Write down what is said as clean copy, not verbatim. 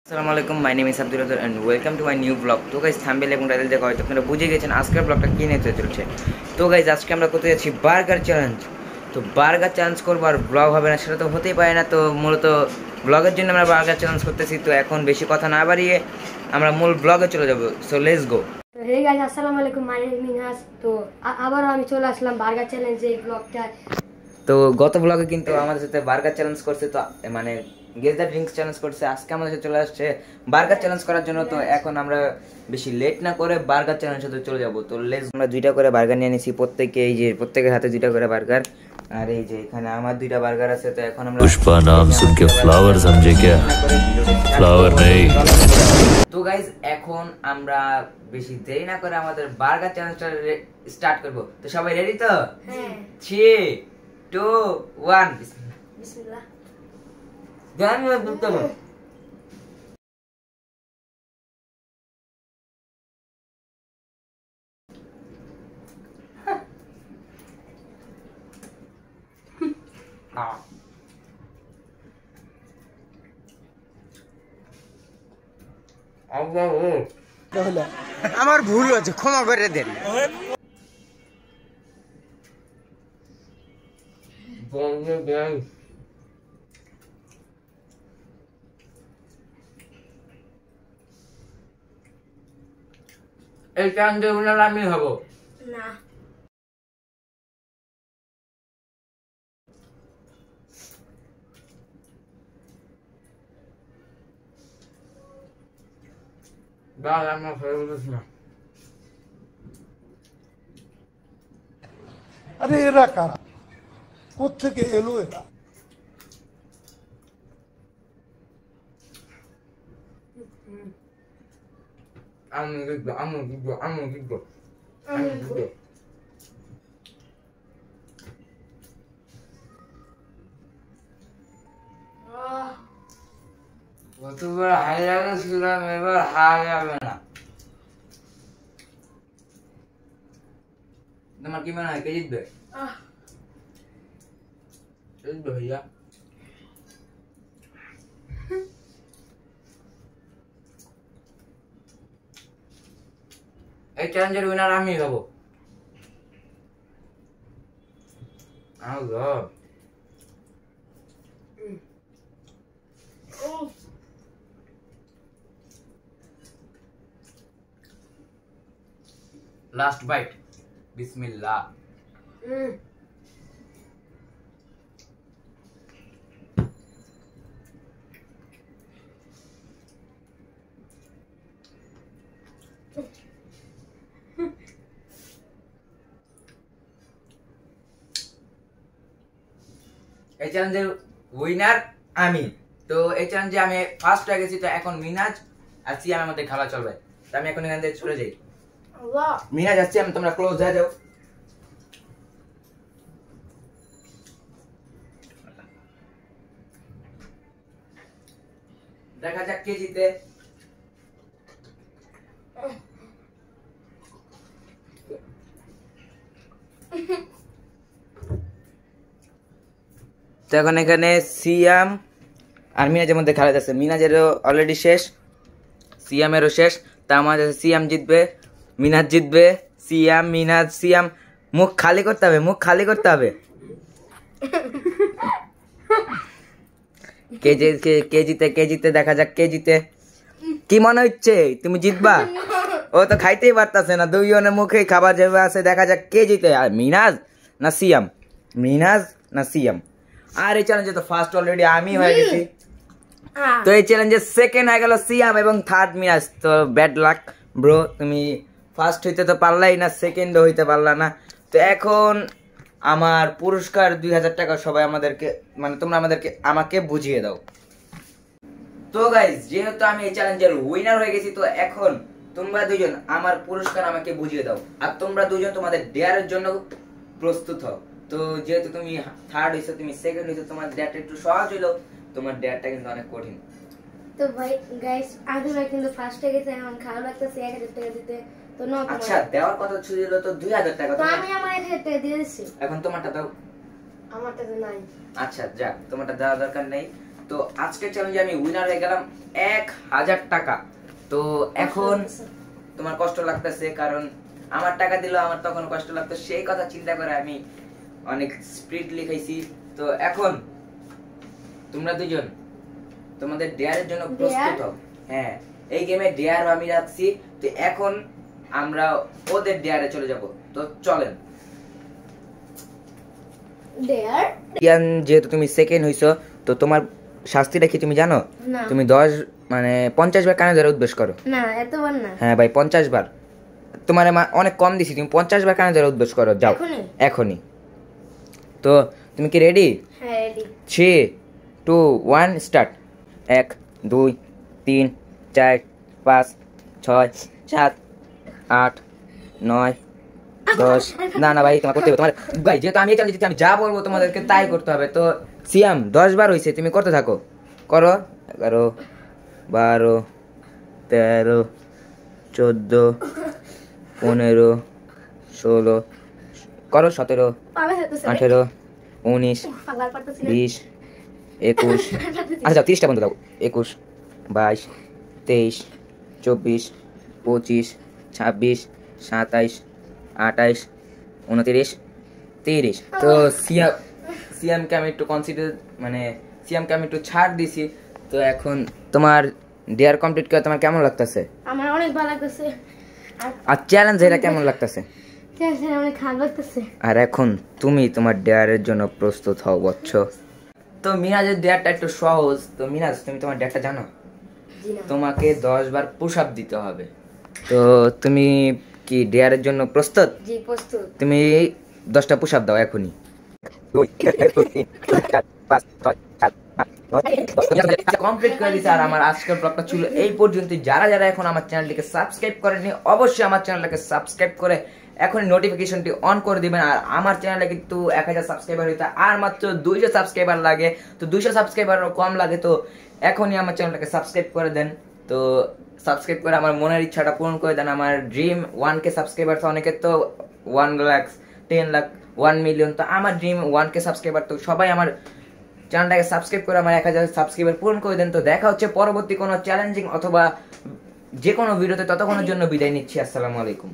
আসসালামু আলাইকুম, my name is Abdul আজার and welcome to my new blog. তো গাইজ থাম্বনেল এবং টাইটেল দেখে হয়তো আপনারা বুঝে গেছেন আজকের ব্লগটা কী নিয়ে চলছে। তো গাইজ আজকে আমরা করতে যাচ্ছি বার্গার চ্যালেঞ্জ। তো বার্গার চ্যালেঞ্জ করবো আর ব্লগ হবে না সেটা তো হতেই পারে না। তো মূলত ব্লগের জন্য আমরা বার্গার চ্যালেঞ্জ করতেছি। তো এখন বেশি কথা না বাড়িয়ে আমরা মূল ব্লগে চলে যাবো। So let's go. তো হে গাইস, আসসালামু আলাইকুম, মাই নেম মিনহাস। তো আবারও আমি চলে আসলাম বার্গার চ্যালেঞ্জে এই ব্লগটা। তো গত ব্লগে কিন্তু আমাদের সাথে বার্গার চ্যালেঞ্জ করছে, তো মানে গেস দ্য ড্রিঙ্কস চ্যালেঞ্জ করছে। আজকে আমাদের সাথে চলে আসছে বার্গার চ্যালেঞ্জ করার জন্য। তো এখন আমরা বেশি লেট না করে বার্গার চ্যালেঞ্জ সাথে চলে যাব। তো লেটস, আমরা দুইটা করে বার্গার নিয়ে নিছি প্রত্যেকে। এই যে প্রত্যেকের হাতে দুইটা করে বার্গার, আর এই যে এখানে আমার দুইটা বার্গার আছে। তো এখন আমরা पुष्पा नाम सुन के फ्लावर समझे क्या? फ्लावर नहीं। তো গাইজ এখন আমরা বেশি দেরি না করে আমাদের বার্গার চ্যালেঞ্জটা স্টার্ট করব। তো সবাই রেডি তো? হ্যাঁ। 3 2 1 বিসমিল্লাহ। গান বলতে হবে। আমার ভুল হচ্ছে, ক্ষমা করে দেন। এই চ্যালেঞ্জে উনার আমি হব না, গাল আমার হয়ে বলিস না। আরে এরা কারা, কোত্থেকে এলো এরা? আমি জিতবো। গতবার হারিয়ে গেছিলাম, এবার হারা যাবে না। তোমার কি মনে হয় কে জিতবে? জিতবে ভাইয়া। এই চ্যালেঞ্জের উইনার আমি হব। লাস্ট বাইট, বিসমিল্লাহ। এই চ্যালেঞ্জের উইনার আমি। তো এই চ্যালেঞ্জে আমি ফার্স্ট হয়ে গেছি। তো এখন মিনাজ আর সিয়ামের মধ্যে খেলা চলবে। তো আমি এখন এখান থেকে চলে যাই। মিনাজ আসছি আমি, তোমরা ক্লোজ হয়ে যাও। দেখা যাক কে জিতে। তো এখন এখানে সিয়াম আর মিনাজের মধ্যে খেলা যাচ্ছে। মিনাজেরও অলরেডি শেষ, সিয়ামেরও শেষ। তা আমাদের সিয়াম জিতবে, মিনাজ জিতবে। সিয়াম মিনাজ সিয়াম, মুখ খালি করতে হবে, মুখ খালি করতে হবে। কে জিতে দেখা যাক কে জিতে। কি মনে হচ্ছে তুমি জিতবা? ও তো খাইতেই পারতাছে না, দুইজনের মুখে খাবার যেভাবে আছে। দেখা যাক কে জিতে, আর মিনাজ না সিয়াম, মিনাজ না সিয়াম। আর এই চ্যালেঞ্জে তো ফার্স্ট অলরেডি আমি হয়ে গেছি। তো এই চ্যালেঞ্জে সেকেন্ড হয়ে গেল সিয়াম এবং থার্ড মিনাজ। তো ব্যাড লাক ব্রো, তুমি ফার্স্ট হইতে তো পারলাই না, সেকেন্ডও হইতে পারলা না। তো এখন আমার পুরস্কার 2000 টাকা। সবাই আমাদেরকে, মানে তোমরা আমাকে বুঝিয়ে দাও। তো গাইজ, যেহেতু আমি এই চ্যালেঞ্জের উইনার হয়ে গেছি, তো এখন তোমরা দুজন আমার পুরস্কার আমাকে বুঝিয়ে দাও। আর তোমরা দুজন তোমাদের ডেয়ারের জন্য প্রস্তুত হও। তো যেহেতু তুমি থার্ড হইছো, তুমি সেকেন্ড হইছো, তোমার ডেয়ারটা একটু সহজ হইলো, তোমার ডেয়ারটা কিন্তু অনেক কঠিন। তো ভাই গাইস, আগে ভাই কিন্তু ফার্স্ট হয়ে গেছে, এখন খারাপ লাগতেছে 1000 টাকা দিতে। তো নাও তোমার। আচ্ছা, দেওয়ার কথা ছিল তো 2000 টাকা। তো আমি আমার 1000 টাকা দিয়ে দিছি। এখন তোমারটা দাও। আমারটা তো নাই। আচ্ছা যাক, তোমারটা দেওয়ার দরকার নেই। তো আজকের চ্যালেঞ্জে আমি উইনার হয়ে গেলাম 1000 টাকা। তো এখন তোমার কষ্ট লাগতেছে, কারণ আমার টাকা দিল, আমার তখন কষ্ট লাগতো, সেই কথা চিন্তা করে আমি অনেক স্পিডলি খাইছি। তো এখন তোমরা দুজন তোমাদের ডেয়ারের জন্য প্রস্তুত হও। হ্যাঁ, এই গেমে ডেয়ার আমি রাখছি। তো এখন আমরা ওদের ডেয়ারে চলে যাব। তো চলেন। ডেয়ার ইয়ান, যেহেতু তুমি সেকেন্ড হইছো, তো তোমার শাস্তিটা কি তুমি জানো? না। তুমি 50 বার কানে ধরে উদ্বেশ করো। না, এতবার না। হ্যাঁ ভাই, 50 বার। তোমার অনেক কম দিছি, তুমি 50 বার কানে ধরে উদ্বেশ করো। যাও এখনই। তো তুমি কি রেডি? হ্যাঁ, রেডি। 3 2 1 স্টার্ট। 1 2 3 4 5 6 7 8 9 10। না না ভাই, তোমার করতে হবে। তোমার ভাই, যেহেতু আমি চ্যালেঞ্জ দিচ্ছি, আমি যা বলবো তোমাদেরকে তাই করতে হবে। তো সিয়াম 10 বার হয়েছে, তুমি করতে থাকো। করো। 11 12 13 14 15 16 করো, 17 18 19 20 21। আচ্ছা, 30টা বন্ধ দাও। 21 22 23 24 25 26 27 28 29 30। তো সিয়ামকে আমি একটু সিয়ামকে আমি একটু ছাড় দিছি। তো এখন তোমার ডেয়ার কমপ্লিট করে তোমার কেমন লাগতেছে? আমার অনেক ভালো লাগতেছে। আর চ্যালেঞ্জ এটা কেমন লাগতেছে? অনেক খারাপ লাগতেছে। আর এখন তুমি তোমার ডেয়ারের জন্য প্রস্তুত হও, বুঝছো? তো মিনাজের ডেয়ারটা একটু সহজ। তো মিনাজ, তুমি তোমার ডেয়ারটা জানো? তোমাকে 10 বার পুশ আপ দিতে হবে। তো তুমি কি ডেয়ারের জন্য প্রস্তুত? জি, প্রস্তুত। তুমি 10টা পুশ আপ দাও এখনই। কমপ্লিট করে দিছে। আর আমার আজকের ব্লগটা ছিল এই পর্যন্ত। যারা যারা এখন আমার চ্যানেলটিকে সাবস্ক্রাইব করেনি, অবশ্যই আমার চ্যানেলটাকে সাবস্ক্রাইব করে এখন নোটিফিকেশনটি অন করে দিবেন। আর আমার চ্যানেলে কিন্তু 1000 সাবস্ক্রাইবার হইতে আর মাত্র 200 সাবস্ক্রাইবার লাগে। তো 200 সাবস্ক্রাইবারও কম লাগে। তো এখনই আমার চ্যানেলটাকে সাবস্ক্রাইব করে দেন। তো সাবস্ক্রাইব করে আমার মনের ইচ্ছাটা পূরণ করে দেন। আমার ড্রিম 1K সাবস্ক্রাইবার। তো অনেকের তো 1 লাখ 10 লাখ 1 মিলিয়ন। তো আমার ড্রিম 1K সাবস্ক্রাইবার। তো সবাই আমার চ্যানেলটাকে সাবস্ক্রাইব করে আমার 1000 সাবস্ক্রাইবার পূরণ করে দেন। তো দেখা হচ্ছে পরবর্তী কোনো চ্যালেঞ্জিং অথবা যে কোনো ভিডিওতে। ততক্ষণের জন্য বিদায় নিচ্ছি। আসসালামু আলাইকুম।